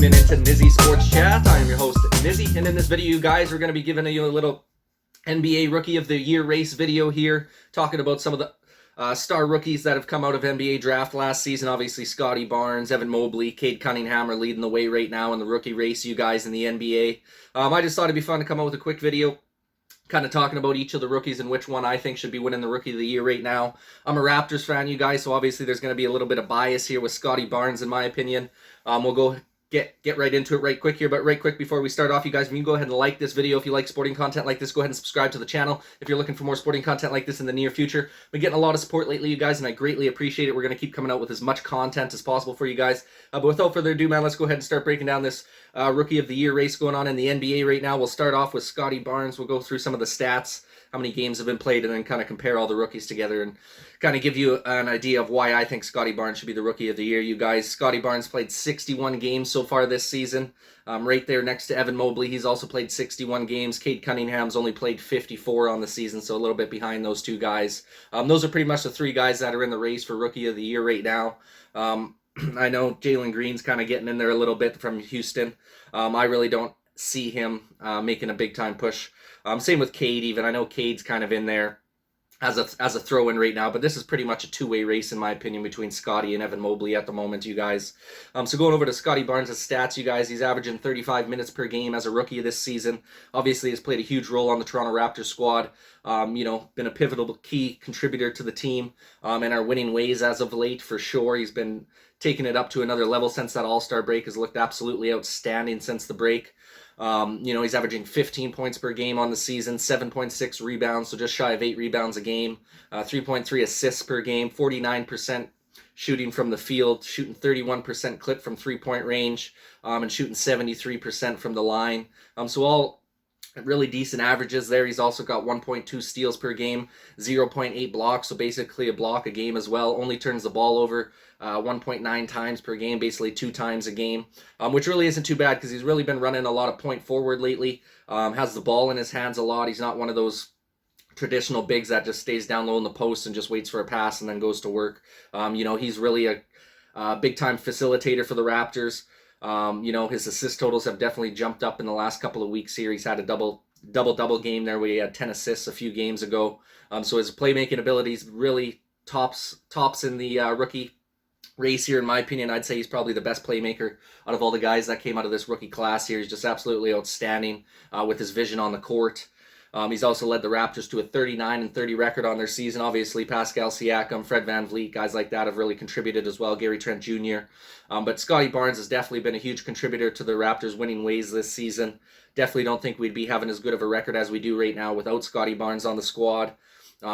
tuning into Nizzy Sports Chat. I am your host, Nizzy, and in this video, you guys, we're going to be giving you a little NBA Rookie of the Year race video here, talking about some of the star rookies that have come out of NBA draft last season. Obviously, Scottie Barnes, Evan Mobley, Cunningham are leading the way right now in the rookie race, you guys, in the NBA. I just thought it'd be fun to come out with a quick video kind of talking about each of the rookies and which one I think should be winning the Rookie of the Year right now. I'm a Raptors fan, you guys, so obviously there's going to be a little bit of bias here with Scottie Barnes, in my opinion. We'll go get right into it right quick here, but right quick before we start off, you guys, you can go ahead and like this video if you like sporting content like this. Go ahead and subscribe to the channel if you're looking for more sporting content like this in the near future. We're getting a lot of support lately, you guys, and I greatly appreciate it. We're going to keep coming out with as much content as possible for you guys. But without further ado, man, let's go ahead and start breaking down this Rookie of the Year race going on in the NBA right now. We'll start off with Scottie Barnes. We'll go through some of the stats, how many games have been played, and then kind of compare all the rookies together and kind of give you an idea of why I think Scottie Barnes should be the Rookie of the Year, you guys. Scottie Barnes played 61 games so far this season, right there next to Evan Mobley. He's also played 61 games. Cunningham's only played 54 on the season, so a little bit behind those two guys. Those are pretty much the three guys that are in the race for Rookie of the Year right now. I know Jalen Green's kind of getting in there a little bit from Houston. I really don't see him making a big-time push. Same with Cade even. I know Cade's kind of in there as a throw-in right now, but this is pretty much a two-way race, in my opinion, between Scottie and Evan Mobley at the moment, you guys. So going over to Scottie Barnes' stats, you guys, he's averaging 35 minutes per game as a rookie this season. Obviously, has played a huge role on the Toronto Raptors squad. Been a pivotal key contributor to the team and our winning ways as of late, for sure. He's been taking it up to another level since that All-Star break. Has looked absolutely outstanding since the break. He's averaging 15 points per game on the season, 7.6 rebounds, so just shy of 8 rebounds a game, 3.3 assists per game, 49% shooting from the field, shooting 31% clip from three-point range, and shooting 73% from the line. So all really decent averages there. He's also got 1.2 steals per game, 0.8 blocks, so basically a block a game as well. Only turns the ball over 1.9 times per game, basically 2 times a game, which really isn't too bad because he's really been running a lot of point forward lately. Has the ball in his hands a lot. He's not one of those traditional bigs that just stays down low in the post and just waits for a pass and then goes to work. He's really a big-time facilitator for the Raptors. His assist totals have definitely jumped up in the last couple of weeks here. He's had a double game there where he had 10 assists a few games ago. So his playmaking abilities really tops in the rookie race here, in my opinion. I'd say he's probably the best playmaker out of all the guys that came out of this rookie class here. He's just absolutely outstanding with his vision on the court. He's also led the Raptors to a 39-30 record on their season. Obviously, Pascal Siakam, Fred VanVleet, guys like that have really contributed as well, Gary Trent Jr. But Scottie Barnes has definitely been a huge contributor to the Raptors' winning ways this season. Definitely don't think we'd be having as good of a record as we do right now without Scottie Barnes on the squad.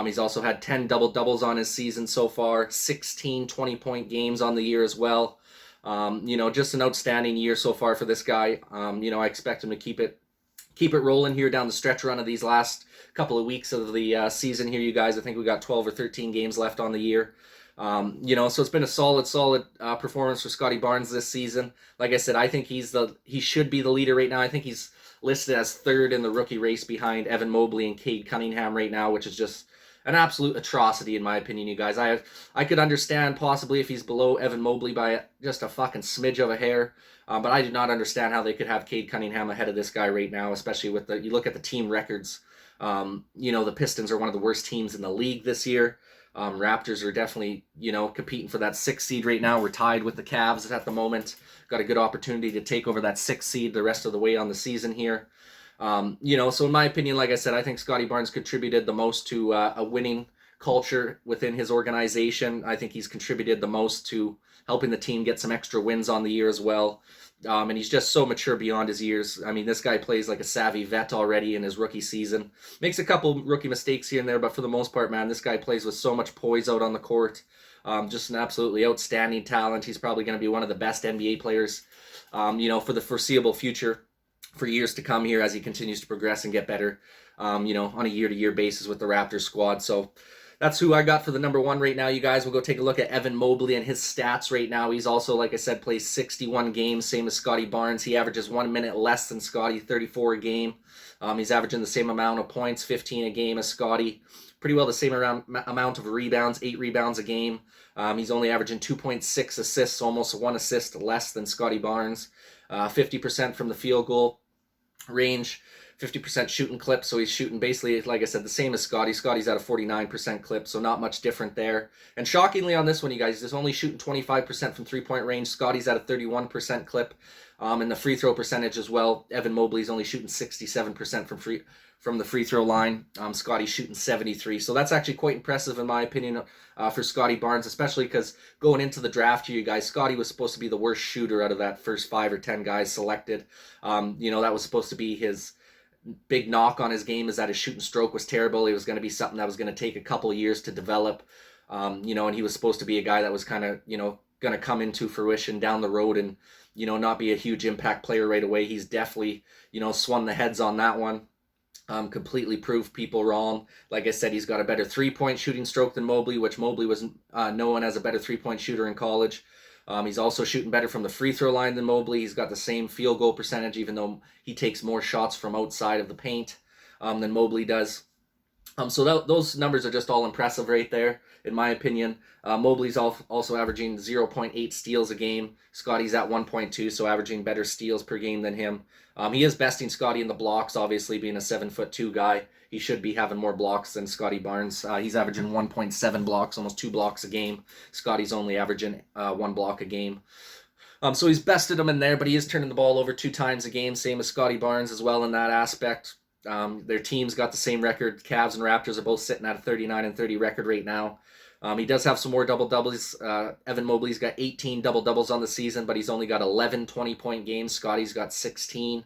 He's also had 10 double-doubles on his season so far, 16 20-point games on the year as well. Just an outstanding year so far for this guy. I expect him to keep it rolling here down the stretch run of these last couple of weeks of the season here, you guys. I think we got 12 or 13 games left on the year. So it's been a solid performance for Scottie Barnes this season. Like I said, I think he should be the leader right now. I think he's listed as third in the rookie race behind Evan Mobley and Cunningham right now, which is just an absolute atrocity in my opinion, you guys. I could understand possibly if he's below Evan Mobley by just a fucking smidge of a hair, but I do not understand how they could have Cunningham ahead of this guy right now, especially with you look at the team records. The Pistons are one of the worst teams in the league this year. Raptors are definitely, competing for that 6th seed right now. We're tied with the Cavs at the moment. Got a good opportunity to take over that 6th seed the rest of the way on the season here. So in my opinion, like I said, I think Scottie Barnes contributed the most to a winning culture within his organization. I think he's contributed the most to helping the team get some extra wins on the year as well. And he's just so mature beyond his years. I mean, this guy plays like a savvy vet already in his rookie season. Makes a couple rookie mistakes here and there, but for the most part, man, this guy plays with so much poise out on the court. Just an absolutely outstanding talent. He's probably going to be one of the best NBA players, for the foreseeable future, for years to come here as he continues to progress and get better, on a year-to-year basis with the Raptors squad. So that's who I got for the number one right now, you guys. We'll go take a look at Evan Mobley and his stats right now. He's also, like I said, plays 61 games, same as Scottie Barnes. He averages 1 minute less than Scottie, 34 a game. He's averaging the same amount of points, 15 a game as Scottie. Pretty well the same amount of rebounds, 8 rebounds a game. He's only averaging 2.6 assists, almost 1 assist less than Scottie Barnes. 50% from the field goal range, 50% shooting clip. So he's shooting basically, like I said, the same as Scottie. Scottie's at a 49% clip, so not much different there. And shockingly on this one, you guys, he's only shooting 25% from three-point range. Scottie's at a 31% clip. And the free throw percentage as well. Evan Mobley's only shooting 67% from the free throw line. Scottie's shooting 73%. So that's actually quite impressive in my opinion for Scottie Barnes, especially because going into the draft here, you guys, Scottie was supposed to be the worst shooter out of that first 5 or 10 guys selected. That was supposed to be his big knock on his game, is that his shooting stroke was terrible. It was going to be something that was going to take a couple of years to develop. And he was supposed to be a guy that was kind of, going to come into fruition down the road and, not be a huge impact player right away. He's definitely, swung the heads on that one. Completely proved people wrong. Like I said, he's got a better three-point shooting stroke than Mobley, which Mobley was known as a better three-point shooter in college. He's also shooting better from the free throw line than Mobley. He's got the same field goal percentage, even though he takes more shots from outside of the paint than Mobley does. So those numbers are just all impressive right there, in my opinion. Mobley's also averaging 0.8 steals a game. Scottie's at 1.2, so averaging better steals per game than him. He is besting Scottie in the blocks, obviously being a 7'2" guy. He should be having more blocks than Scottie Barnes. He's averaging 1.7 blocks, almost 2 blocks a game. Scottie's only averaging 1 block a game. So he's bested him in there, but he is turning the ball over 2 times a game, same as Scottie Barnes as well in that aspect. Their teams got the same record. Cavs and Raptors are both sitting at a 39-30 record right now. He does have some more double-doubles. Evan Mobley's got 18 double-doubles on the season, but he's only got 11 20-point games. Scottie's got 16.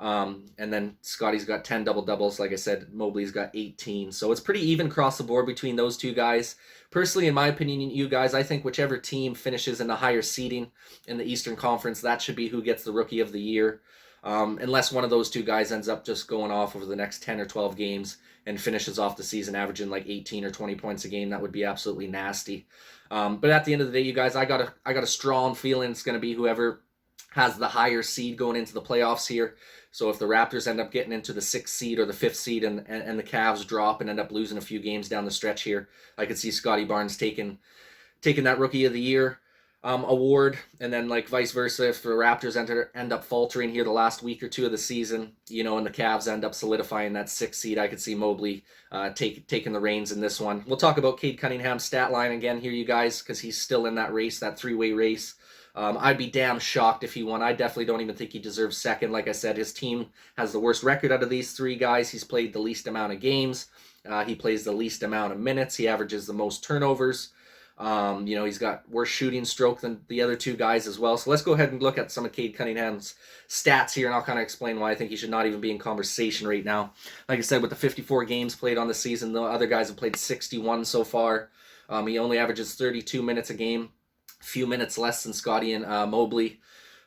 And then Scottie's got 10 double-doubles. Like I said, Mobley's got 18. So it's pretty even across the board between those two guys. Personally, in my opinion, you guys, I think whichever team finishes in the higher seeding in the Eastern Conference, that should be who gets the Rookie of the Year. Unless one of those two guys ends up just going off over the next 10 or 12 games and finishes off the season averaging like 18 or 20 points a game, that would be absolutely nasty. But at the end of the day, you guys, I got a strong feeling it's going to be whoever has the higher seed going into the playoffs here. So if the Raptors end up getting into the 6th seed or the 5th seed and the Cavs drop and end up losing a few games down the stretch here, I could see Scottie Barnes taking that Rookie of the Year award, and then like vice versa, if the Raptors end up faltering here the last week or two of the season, and the Cavs end up solidifying that 6th seed, I could see Mobley taking the reins in this one. We'll talk about Cade Cunningham's stat line again here, you guys, because he's still in that race, that 3-way race. I'd be damn shocked if he won. I definitely don't even think he deserves second. Like I said, his team has the worst record out of these 3 guys. He's played the least amount of games. He plays the least amount of minutes. He averages the most turnovers. He's got worse shooting stroke than the other 2 guys as well. So let's go ahead and look at some of Cade Cunningham's stats here, and I'll kind of explain why I think he should not even be in conversation right now. Like I said, with the 54 games played on the season, the other guys have played 61 so far. He only averages 32 minutes a game, a few minutes less than Scottie and Mobley.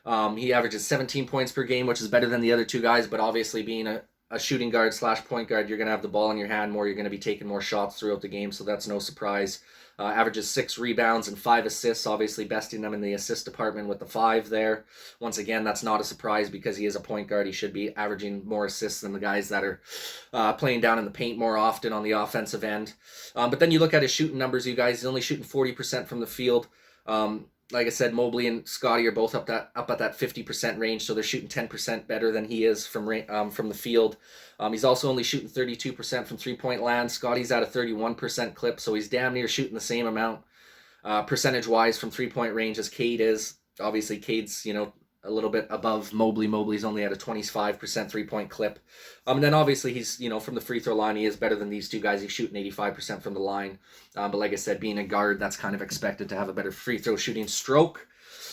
He averages 17 points per game, which is better than the other 2 guys, but obviously being a shooting guard / point guard, you're going to have the ball in your hand more. You're going to be taking more shots throughout the game, so that's no surprise. Averages 6 rebounds and 5 assists, obviously besting them in the assist department with the 5 there. Once again, that's not a surprise because he is a point guard. He should be averaging more assists than the guys that are playing down in the paint more often on the offensive end. But then you look at his shooting numbers, you guys. He's only shooting 40% from the field. Like I said, Mobley and Scottie are both up at that 50% range, so they're shooting 10% better than he is from the field. He's also only shooting 32% from three-point land. Scottie's at a 31% clip, so he's damn near shooting the same amount percentage-wise from three-point range as Cade is. Obviously, Cade's a little bit above Mobley. Mobley's only at a 25% three-point clip. And then obviously he's, from the free throw line, he is better than these 2 guys. He's shooting 85% from the line. But like I said, being a guard, that's kind of expected to have a better free throw shooting stroke.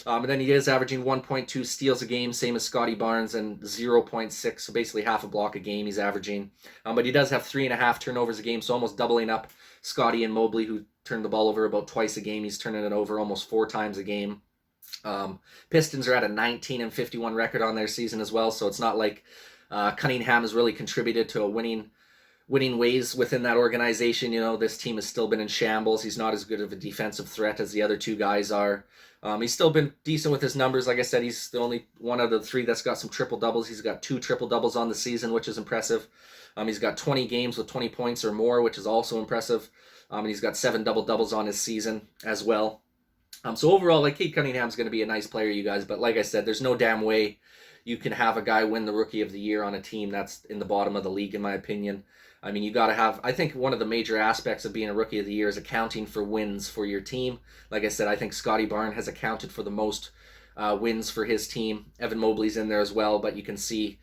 And then he is averaging 1.2 steals a game, same as Scottie Barnes, and 0.6, so basically half a block a game he's averaging. But he does have 3.5 turnovers a game, so almost doubling up Scottie and Mobley, who turn the ball over about twice a game. He's turning it over almost 4 times a game. Pistons are at a 19-51 record on their season as well, so it's not like Cunningham has really contributed to a winning ways within that organization. This team has still been in shambles. He's not as good of a defensive threat as the other 2 guys are. He's still been decent with his numbers. Like I said, he's the only one out of the 3 that's got some triple-doubles. He's got 2 triple-doubles on the season, which is impressive. He's got 20 games with 20 points or more, which is also impressive. And he's got 7 double-doubles on his season as well. So overall, like, Cade Cunningham's going to be a nice player, you guys. But like I said, there's no damn way you can have a guy win the Rookie of the Year on a team that's in the bottom of the league, in my opinion. I mean, you got to have, I think one of the major aspects of being a Rookie of the Year is accounting for wins for your team. Like I said, I think Scottie Barnes has accounted for the most wins for his team. Evan Mobley's in there as well, but you can see,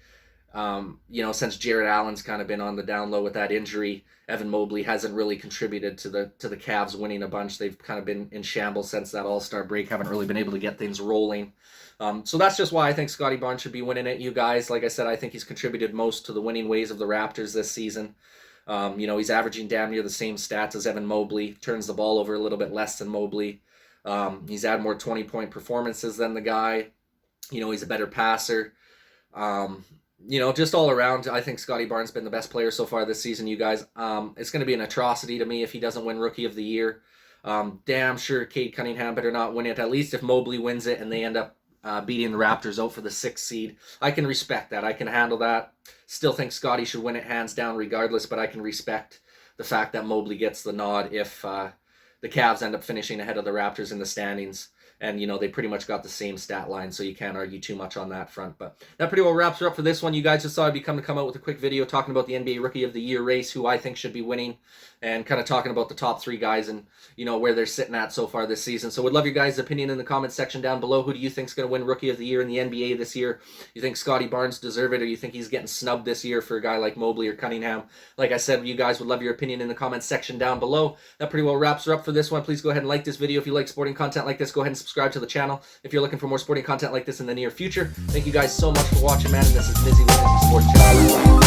since Jared Allen's kind of been on the down low with that injury, Evan Mobley hasn't really contributed to the Cavs winning a bunch. They've kind of been in shambles since that All-Star break, haven't really been able to get things rolling. So that's just why I think Scottie Barnes should be winning it, you guys. Like I said, I think he's contributed most to the winning ways of the Raptors this season. He's averaging damn near the same stats as Evan Mobley, turns the ball over a little bit less than Mobley. He's had more 20-point performances than the guy. He's a better passer. Just all around, I think Scottie Barnes has been the best player so far this season, you guys. It's going to be an atrocity to me if he doesn't win Rookie of the Year. Damn sure Cade Cunningham better not win it. At least if Mobley wins it and they end up beating the Raptors out for the 6th seed, I can respect that. I can handle that. Still think Scottie should win it hands down regardless, but I can respect the fact that Mobley gets the nod if the Cavs end up finishing ahead of the Raptors in the standings. And, they pretty much got the same stat line, so you can't argue too much on that front. But that pretty well wraps her up for this one. You guys just thought I'd be come out with a quick video talking about the NBA Rookie of the Year race, who I think should be winning, and kind of talking about the top 3 guys and, where they're sitting at so far this season. So would love your guys' opinion in the comments section down below. Who do you think is going to win Rookie of the Year in the NBA this year? You think Scottie Barnes deserve it, or you think he's getting snubbed this year for a guy like Mobley or Cunningham? Like I said, you guys would love your opinion in the comments section down below. That pretty well wraps her up for this one. Please go ahead and like this video. If you like sporting content like this, go ahead and subscribe to the channel if you're looking for more sporting content like this in the near future. Thank you guys so much for watching, man. And this is Mizzy with Mizzy Sports Channel.